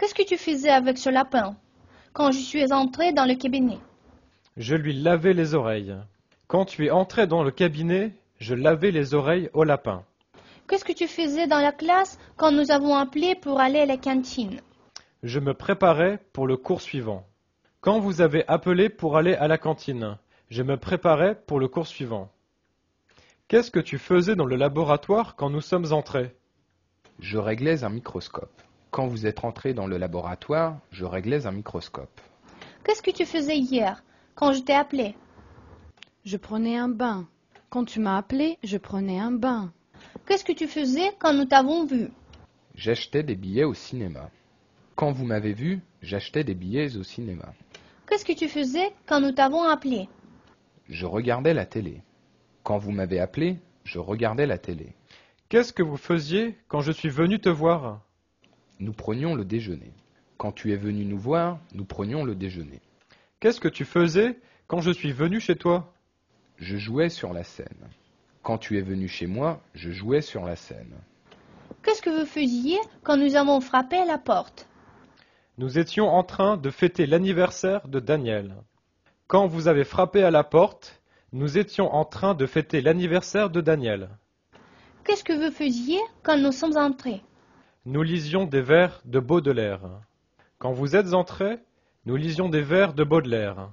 Qu'est-ce que tu faisais avec ce lapin quand je suis entré dans le cabinet? Je lui lavais les oreilles. Quand tu es entré dans le cabinet, je lavais les oreilles au lapin. Qu'est-ce que tu faisais dans la classe quand nous avons appelé pour aller à la cantine? Je me préparais pour le cours suivant. Quand vous avez appelé pour aller à la cantine, je me préparais pour le cours suivant. Qu'est-ce que tu faisais dans le laboratoire quand nous sommes entrés? Je réglais un microscope. Quand vous êtes entré dans le laboratoire, je réglais un microscope. Qu'est-ce que tu faisais hier quand je t'ai appelé? Je prenais un bain. Quand tu m'as appelé, je prenais un bain. Qu'est-ce que tu faisais quand nous t'avons vu? J'achetais des billets au cinéma. Quand vous m'avez vu, j'achetais des billets au cinéma. Qu'est-ce que tu faisais quand nous t'avons appelé? Je regardais la télé. Quand vous m'avez appelé, je regardais la télé. Qu'est-ce que vous faisiez quand je suis venu te voir? Nous prenions le déjeuner. Quand tu es venu nous voir, nous prenions le déjeuner. Qu'est-ce que tu faisais quand je suis venu chez toi? Je jouais sur la scène. Quand tu es venu chez moi, je jouais sur la scène. Qu'est-ce que vous faisiez quand nous avons frappé à la porte? Nous étions en train de fêter l'anniversaire de Daniel. Quand vous avez frappé à la porte, nous étions en train de fêter l'anniversaire de Daniel. Qu'est-ce que vous faisiez quand nous sommes entrés? Nous lisions des vers de Baudelaire. Quand vous êtes entrés, nous lisions des vers de Baudelaire.